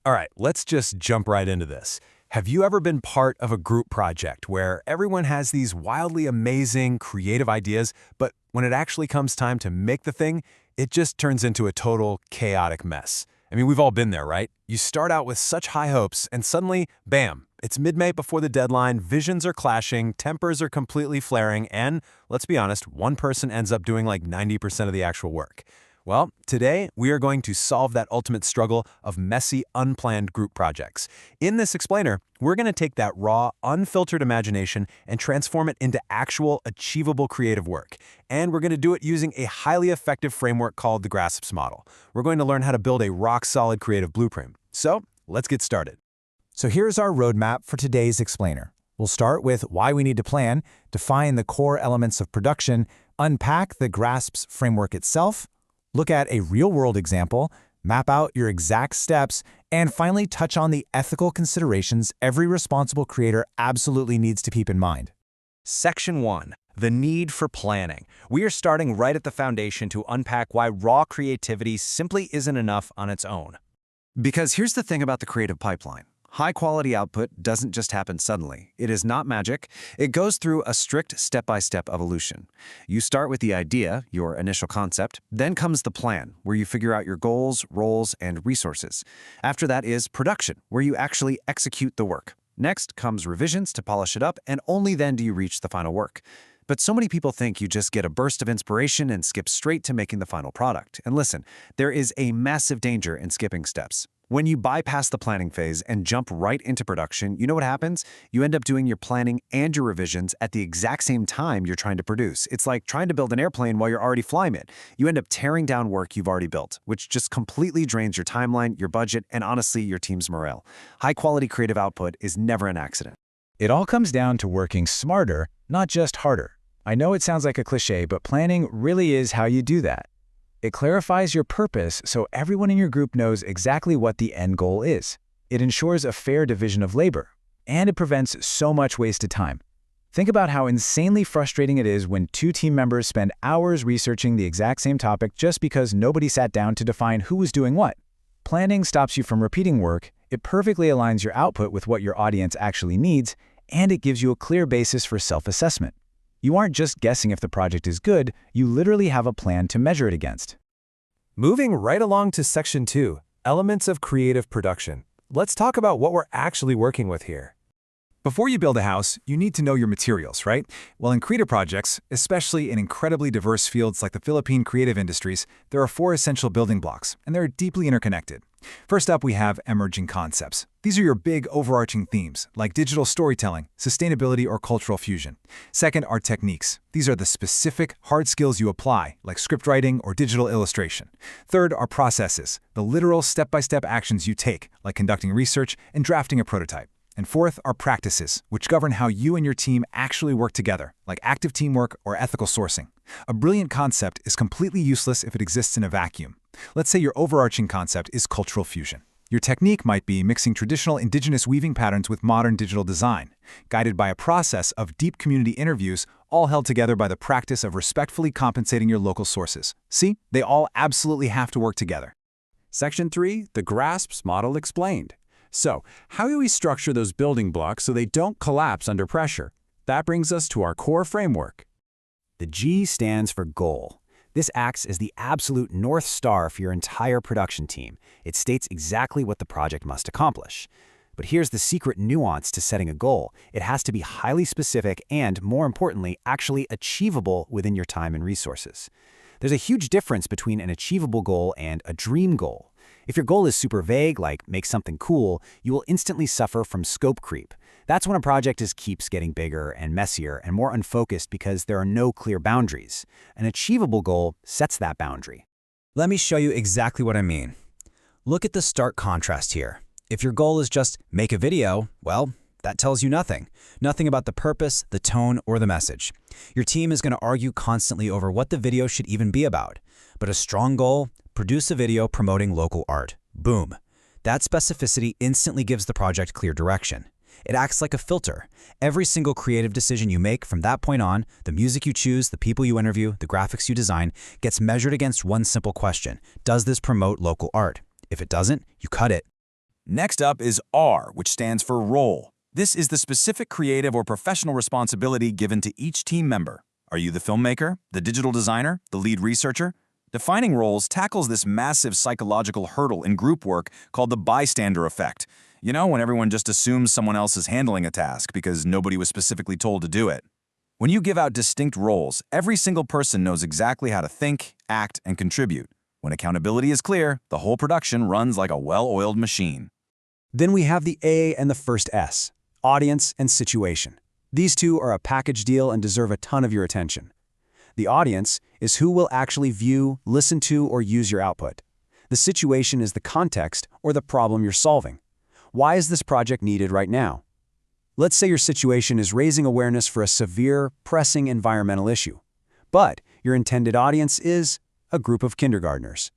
All right, let's just jump right into this. Have you ever been part of a group project where everyone has these wildly amazing, creative ideas, but when it actually comes time to make the thing, it just turns into a total chaotic mess? I mean, we've all been there, right? You start out with such high hopes, and suddenly, bam, it's mid-May before the deadline, visions are clashing, tempers are completely flaring, and, let's be honest, one person ends up doing like 90% of the actual work. Well, today we are going to solve that ultimate struggle of messy, unplanned group projects. In this explainer, we're going to take that raw, unfiltered imagination and transform it into actual, achievable creative work. And we're going to do it using a highly effective framework called the GRASPS model. We're going to learn how to build a rock-solid creative blueprint. So, let's get started. So here's our roadmap for today's explainer. We'll start with why we need to plan, define the core elements of production, unpack the GRASPS framework itself, look at a real-world example, map out your exact steps, and finally touch on the ethical considerations every responsible creator absolutely needs to keep in mind. Section 1. The need for planning. We are starting right at the foundation to unpack why raw creativity simply isn't enough on its own. Because here's the thing about the creative pipeline. High-quality output doesn't just happen suddenly. It is not magic. It goes through a strict step-by-step evolution. You start with the idea, your initial concept, then comes the plan, where you figure out your goals, roles, and resources. After that is production, where you actually execute the work. Next comes revisions to polish it up, and only then do you reach the final work. But so many people think you just get a burst of inspiration and skip straight to making the final product. And listen, there is a massive danger in skipping steps. When you bypass the planning phase and jump right into production, you know what happens? You end up doing your planning and your revisions at the exact same time you're trying to produce. It's like trying to build an airplane while you're already flying it. You end up tearing down work you've already built, which just completely drains your timeline, your budget, and honestly, your team's morale. High-quality creative output is never an accident. It all comes down to working smarter, not just harder. I know it sounds like a cliché, but planning really is how you do that. It clarifies your purpose so everyone in your group knows exactly what the end goal is. It ensures a fair division of labor, and it prevents so much wasted time. Think about how insanely frustrating it is when two team members spend hours researching the exact same topic just because nobody sat down to define who was doing what. Planning stops you from repeating work, it perfectly aligns your output with what your audience actually needs, and it gives you a clear basis for self-assessment. You aren't just guessing if the project is good, you literally have a plan to measure it against. Moving right along to Section 2, Elements of Creative Production. Let's talk about what we're actually working with here. Before you build a house, you need to know your materials, right? Well, in creative projects, especially in incredibly diverse fields like the Philippine creative industries, there are 4 essential building blocks, and they're deeply interconnected. First up, we have emerging concepts. These are your big overarching themes, like digital storytelling, sustainability, or cultural fusion. Second are techniques. These are the specific, hard skills you apply, like script writing or digital illustration. Third are processes, the literal step-by-step actions you take, like conducting research and drafting a prototype. And fourth are practices, which govern how you and your team actually work together, like active teamwork or ethical sourcing. A brilliant concept is completely useless if it exists in a vacuum. Let's say your overarching concept is cultural fusion. Your technique might be mixing traditional indigenous weaving patterns with modern digital design, guided by a process of deep community interviews, all held together by the practice of respectfully compensating your local sources. See, they all absolutely have to work together. Section 3, the GRASPS model explained. So, how do we structure those building blocks so they don't collapse under pressure? That brings us to our core framework. The G stands for goal. This acts as the absolute North Star for your entire production team. It states exactly what the project must accomplish. But here's the secret nuance to setting a goal. It has to be highly specific and, more importantly, actually achievable within your time and resources. There's a huge difference between an achievable goal and a dream goal. If your goal is super vague, like make something cool, you will instantly suffer from scope creep. That's when a project just keeps getting bigger and messier and more unfocused because there are no clear boundaries. An achievable goal sets that boundary. Let me show you exactly what I mean. Look at the stark contrast here. If your goal is just make a video, well, that tells you nothing. Nothing about the purpose, the tone, or the message. Your team is going to argue constantly over what the video should even be about. But a strong goal, produce a video promoting local art. Boom. That specificity instantly gives the project clear direction. It acts like a filter. Every single creative decision you make from that point on, the music you choose, the people you interview, the graphics you design, gets measured against one simple question. Does this promote local art? If it doesn't, you cut it. Next up is R, which stands for role. This is the specific creative or professional responsibility given to each team member. Are you the filmmaker, the digital designer, the lead researcher? Defining roles tackles this massive psychological hurdle in group work called the bystander effect. You know, when everyone just assumes someone else is handling a task because nobody was specifically told to do it. When you give out distinct roles, every single person knows exactly how to think, act, and contribute. When accountability is clear, the whole production runs like a well-oiled machine. Then we have the A and the first S, audience and situation. These two are a package deal and deserve a ton of your attention. The audience is who will actually view, listen to, or use your output. The situation is the context or the problem you're solving. Why is this project needed right now? Let's say your situation is raising awareness for a severe, pressing environmental issue, but your intended audience is a group of kindergartners.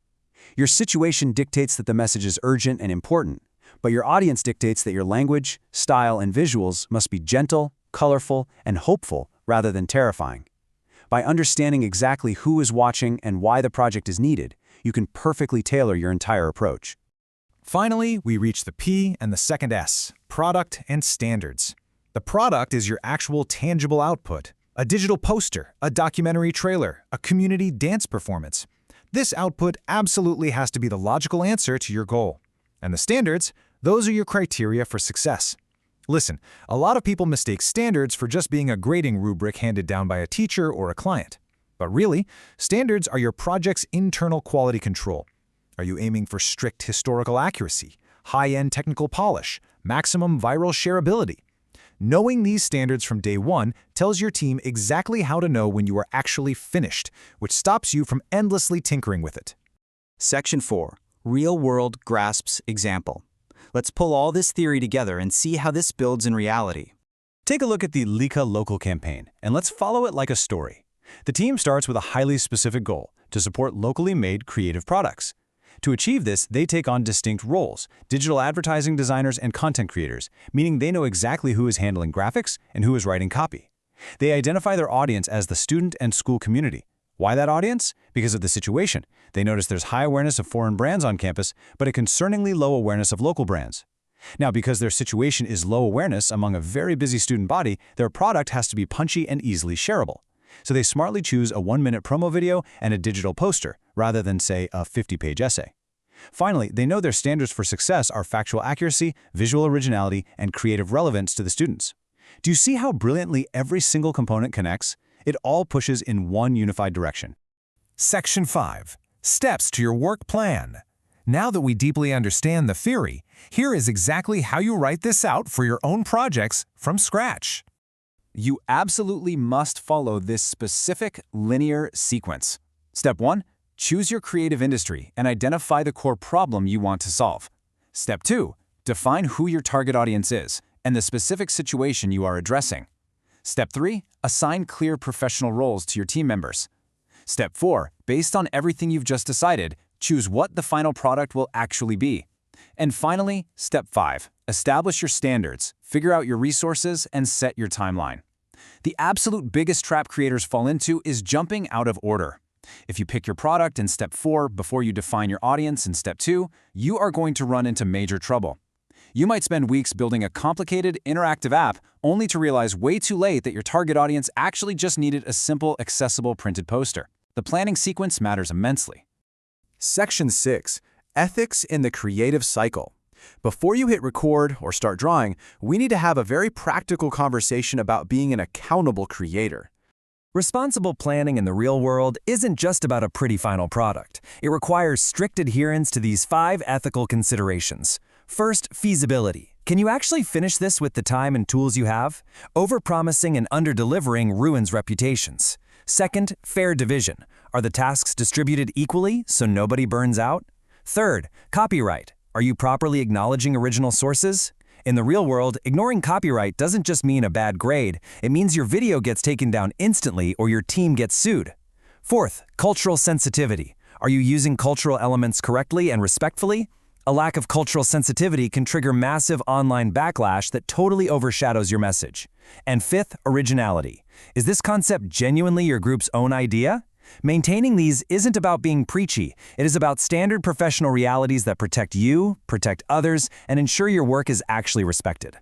Your situation dictates that the message is urgent and important, but your audience dictates that your language, style, and visuals must be gentle, colorful, and hopeful rather than terrifying. By understanding exactly who is watching and why the project is needed, you can perfectly tailor your entire approach. Finally, we reach the P and the second S, product and standards. The product is your actual tangible output, a digital poster, a documentary trailer, a community dance performance. This output absolutely has to be the logical answer to your goal. And the standards, those are your criteria for success. Listen, a lot of people mistake standards for just being a grading rubric handed down by a teacher or a client. But really, standards are your project's internal quality control. Are you aiming for strict historical accuracy, high-end technical polish, maximum viral shareability? Knowing these standards from day one tells your team exactly how to know when you are actually finished, which stops you from endlessly tinkering with it. Section 4. Real-world GRASPS example. Let's pull all this theory together and see how this builds in reality. Take a look at the Lika local campaign, and let's follow it like a story. The team starts with a highly specific goal, to support locally made creative products. To achieve this, they take on distinct roles, digital advertising designers and content creators, meaning they know exactly who is handling graphics and who is writing copy. They identify their audience as the student and school community. Why that audience? Because of the situation. They notice there's high awareness of foreign brands on campus, but a concerningly low awareness of local brands. Now, because their situation is low awareness among a very busy student body, their product has to be punchy and easily shareable. So they smartly choose a 1-minute promo video and a digital poster, rather than, say, a 50-page essay. Finally, they know their standards for success are factual accuracy, visual originality, and creative relevance to the students. Do you see how brilliantly every single component connects? It all pushes in one unified direction. Section 5. Steps to your work plan. Now that we deeply understand the theory, here is exactly how you write this out for your own projects from scratch. You absolutely must follow this specific linear sequence. Step 1. Choose your creative industry and identify the core problem you want to solve. Step 2. Define who your target audience is and the specific situation you are addressing. Step 3. Assign clear professional roles to your team members. Step 4. Based on everything you've just decided, choose what the final product will actually be. And finally, Step 5. Establish your standards, figure out your resources, and set your timeline. The absolute biggest trap creators fall into is jumping out of order. If you pick your product in Step 4 before you define your audience in Step 2, you are going to run into major trouble. You might spend weeks building a complicated, interactive app only to realize way too late that your target audience actually just needed a simple, accessible printed poster. The planning sequence matters immensely. Section 6. Ethics in the creative cycle. Before you hit record or start drawing, we need to have a very practical conversation about being an accountable creator. Responsible planning in the real world isn't just about a pretty final product. It requires strict adherence to these 5 ethical considerations. First, feasibility. Can you actually finish this with the time and tools you have? Overpromising and under-delivering ruins reputations. Second, fair division. Are the tasks distributed equally so nobody burns out? Third, copyright. Are you properly acknowledging original sources? In the real world, ignoring copyright doesn't just mean a bad grade. It means your video gets taken down instantly or your team gets sued. Fourth, cultural sensitivity. Are you using cultural elements correctly and respectfully? A lack of cultural sensitivity can trigger massive online backlash that totally overshadows your message. And fifth, originality. Is this concept genuinely your group's own idea? Maintaining these isn't about being preachy. It is about standard professional realities that protect you, protect others, and ensure your work is actually respected.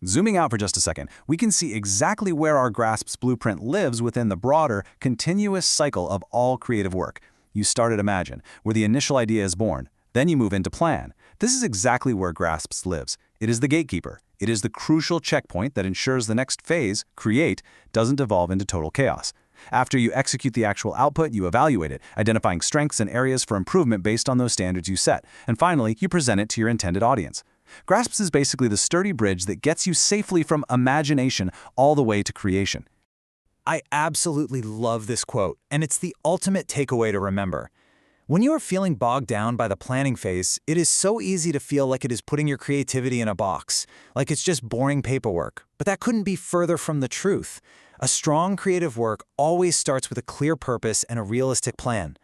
Zooming out for just a second, we can see exactly where our GRASPS blueprint lives within the broader, continuous cycle of all creative work. You start at Imagine, where the initial idea is born. Then you move into Plan. This is exactly where GRASPS lives. It is the gatekeeper. It is the crucial checkpoint that ensures the next phase, Create, doesn't devolve into total chaos. After you execute the actual output, you evaluate it, identifying strengths and areas for improvement based on those standards you set. And finally, you present it to your intended audience. GRASPS is basically the sturdy bridge that gets you safely from imagination all the way to creation. I absolutely love this quote, and it's the ultimate takeaway to remember. When you are feeling bogged down by the planning phase, it is so easy to feel like it is putting your creativity in a box, like it's just boring paperwork. But that couldn't be further from the truth. A strong creative work always starts with a clear purpose and a realistic plan.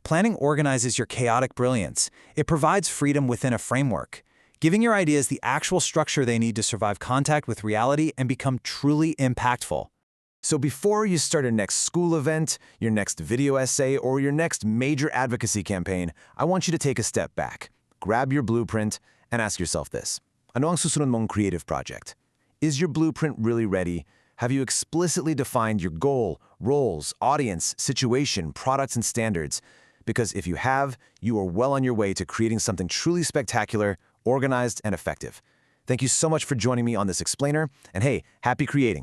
Planning organizes your chaotic brilliance. It provides freedom within a framework, giving your ideas the actual structure they need to survive contact with reality and become truly impactful. So before you start your next school event, your next video essay, or your next major advocacy campaign, I want you to take a step back, grab your blueprint, and ask yourself this. Ano ang susunod mong creative project? Is your blueprint really ready? Have you explicitly defined your goal, roles, audience, situation, products, and standards? Because if you have, you are well on your way to creating something truly spectacular, organized, and effective. Thank you so much for joining me on this explainer, and hey, happy creating!